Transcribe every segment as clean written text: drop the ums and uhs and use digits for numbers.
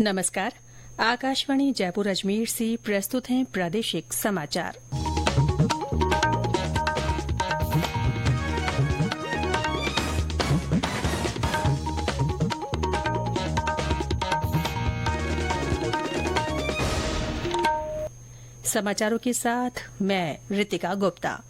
नमस्कार। आकाशवाणी जयपुर अजमेर से प्रस्तुत हैं प्रादेशिक समाचार। समाचारों के साथ मैं रितिका गुप्ता।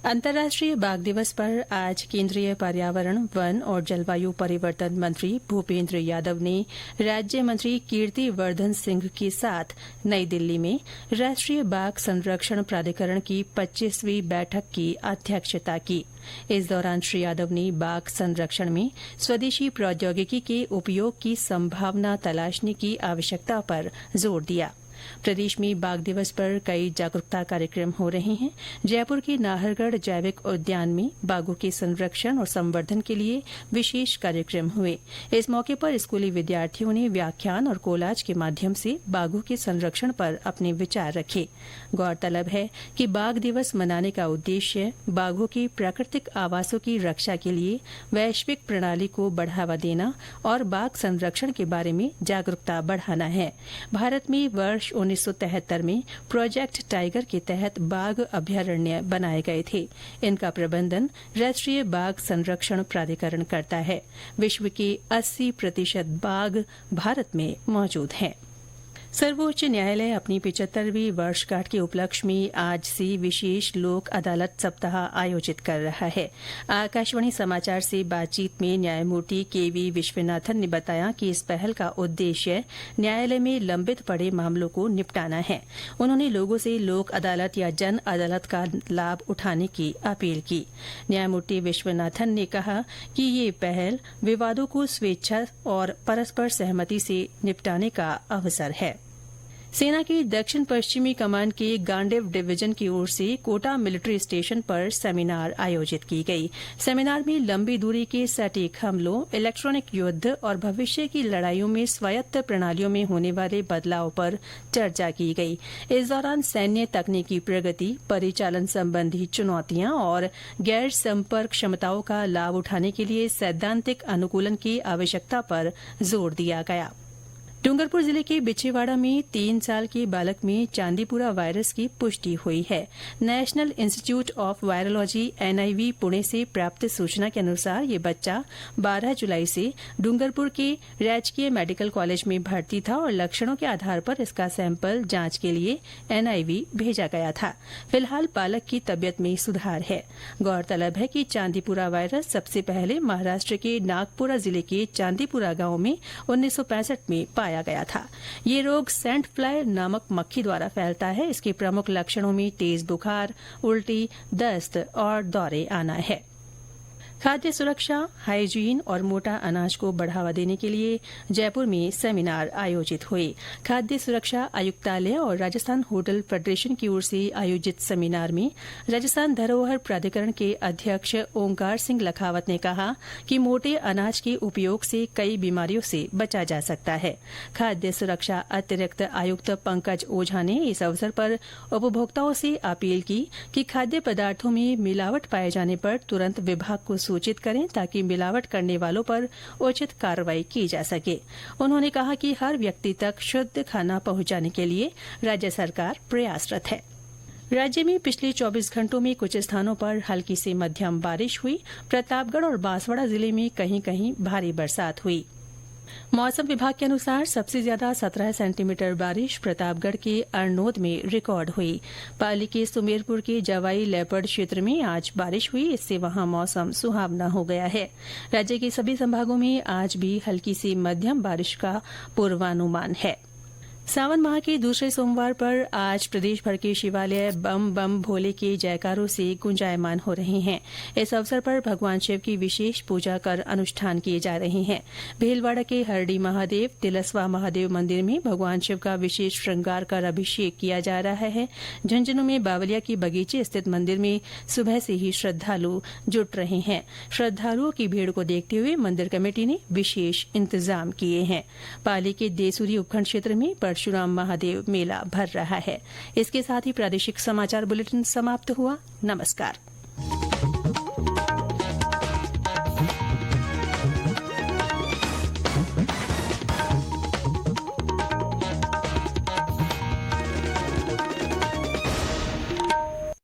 अंतर्राष्ट्रीय बाघ दिवस पर आज केंद्रीय पर्यावरण, वन और जलवायु परिवर्तन मंत्री भूपेन्द्र यादव ने राज्य मंत्री कीर्ति वर्धन सिंह के साथ नई दिल्ली में राष्ट्रीय बाघ संरक्षण प्राधिकरण की 25वीं बैठक की अध्यक्षता की। इस दौरान श्री यादव ने बाघ संरक्षण में स्वदेशी प्रौद्योगिकी के उपयोग की संभावना तलाशने की आवश्यकता पर जोर दिया। प्रदेश में बाघ दिवस पर कई जागरूकता कार्यक्रम हो रहे हैं। जयपुर के नाहरगढ़ जैविक उद्यान में बाघों के संरक्षण और संवर्धन के लिए विशेष कार्यक्रम हुए। इस मौके पर स्कूली विद्यार्थियों ने व्याख्यान और कोलाज के माध्यम से बाघों के संरक्षण पर अपने विचार रखे। गौरतलब है कि बाघ दिवस मनाने का उद्देश्य बाघों के प्राकृतिक आवासों की रक्षा के लिए वैश्विक प्रणाली को बढ़ावा देना और बाघ संरक्षण के बारे में जागरूकता बढ़ाना है। भारत में वर्ष 1973 में प्रोजेक्ट टाइगर के तहत बाघ अभ्यारण्य बनाए गए थे। इनका प्रबंधन राष्ट्रीय बाघ संरक्षण प्राधिकरण करता है। विश्व के 80% बाघ भारत में मौजूद हैं। सर्वोच्च न्यायालय अपनी 75वीं वर्षगांठ के उपलक्ष्य में आज से विशेष लोक अदालत सप्ताह आयोजित कर रहा है। आकाशवाणी समाचार से बातचीत में न्यायमूर्ति केवी विश्वनाथन ने बताया कि इस पहल का उद्देश्य न्यायालय में लंबित पड़े मामलों को निपटाना है। उन्होंने लोगों से लोक अदालत या जन अदालत का लाभ उठाने की अपील की। न्यायमूर्ति विश्वनाथन ने कहा कि ये पहल विवादों को स्वेच्छा और परस्पर सहमति से निपटाने का अवसर है। सेना की दक्षिण पश्चिमी कमान के गांडेव डिवीजन की ओर से कोटा मिलिट्री स्टेशन पर सेमिनार आयोजित की गई। सेमिनार में लंबी दूरी के सटीक हमलों, इलेक्ट्रॉनिक युद्ध और भविष्य की लड़ाइयों में स्वायत्त प्रणालियों में होने वाले बदलाव पर चर्चा की गई। इस दौरान सैन्य तकनीकी प्रगति, परिचालन संबंधी चुनौतियां और गैर संपर्क क्षमताओं का लाभ उठाने के लिए सैद्धांतिक अनुकूलन की आवश्यकता पर जोर दिया गया। डूंगरपुर जिले के बिछेवाड़ा में 3 साल के बालक में चांदीपुरा वायरस की पुष्टि हुई है। National institute of virology NIV Pune से प्राप्त सूचना के अनुसार ये बच्चा 12 जुलाई से डूंगरपुर के राजकीय मेडिकल कॉलेज में भर्ती था और लक्षणों के आधार पर इसका सैंपल जांच के लिए एनआईवी भेजा गया था। फिलहाल बालक की तबियत में सुधार है। गौरतलब है कि चांदीपुरा वायरस सबसे पहले महाराष्ट्र के नागपुरा जिले के चांदीपुरा गांव में 1965 में पाया गया था। ये रोग सैंड फ्लाई नामक मक्खी द्वारा फैलता है। इसके प्रमुख लक्षणों में तेज बुखार, उल्टी, दस्त और दौरे आना है। खाद्य सुरक्षा, हाइजीन और मोटा अनाज को बढ़ावा देने के लिए जयपुर में सेमिनार आयोजित हुए। खाद्य सुरक्षा आयुक्तालय और राजस्थान होटल फेडरेशन की ओर से आयोजित सेमिनार में राजस्थान धरोहर प्राधिकरण के अध्यक्ष ओंकार सिंह लखावत ने कहा कि मोटे अनाज के उपयोग से कई बीमारियों से बचा जा सकता है। खाद्य सुरक्षा अतिरिक्त आयुक्त पंकज ओझा ने इस अवसर पर उपभोक्ताओं से अपील की कि खाद्य पदार्थों में मिलावट पाए जाने पर तुरंत विभाग को सूचित करें ताकि मिलावट करने वालों पर उचित कार्रवाई की जा सके। उन्होंने कहा कि हर व्यक्ति तक शुद्ध खाना पहुंचाने के लिए राज्य सरकार प्रयासरत है। राज्य में पिछले 24 घंटों में कुछ स्थानों पर हल्की से मध्यम बारिश हुई। प्रतापगढ़ और बांसवाड़ा जिले में कहीं कहीं भारी बरसात हुई। मौसम विभाग के अनुसार सबसे ज्यादा 17 सेंटीमीटर बारिश प्रतापगढ़ के अरनोद में रिकॉर्ड हुई। पाली के सुमेरपुर के जवाई लेपर्ड क्षेत्र में आज बारिश हुई। इससे वहां मौसम सुहावना हो गया है। राज्य के सभी संभागों में आज भी हल्की से मध्यम बारिश का पूर्वानुमान है। सावन माह के दूसरे सोमवार पर आज प्रदेश भर के शिवालय बम बम भोले के जयकारों से गुंजायमान हो रहे हैं। इस अवसर पर भगवान शिव की विशेष पूजा कर अनुष्ठान किए जा रहे हैं। भीलवाड़ा के हरडी महादेव, तिलस्वा महादेव मंदिर में भगवान शिव का विशेष श्रृंगार कर अभिषेक किया जा रहा है। झुंझुनू में बावलिया की बगीचे स्थित मंदिर में सुबह से ही श्रद्धालु जुट रहे हैं। श्रद्धालुओं की भीड़ को देखते हुए मंदिर कमेटी ने विशेष इंतजाम किए हैं। पाली के देसुरी उपखंड क्षेत्र में परशुराम महादेव मेला भर रहा है। इसके साथ ही प्रादेशिक समाचार बुलेटिन समाप्त हुआ। नमस्कार।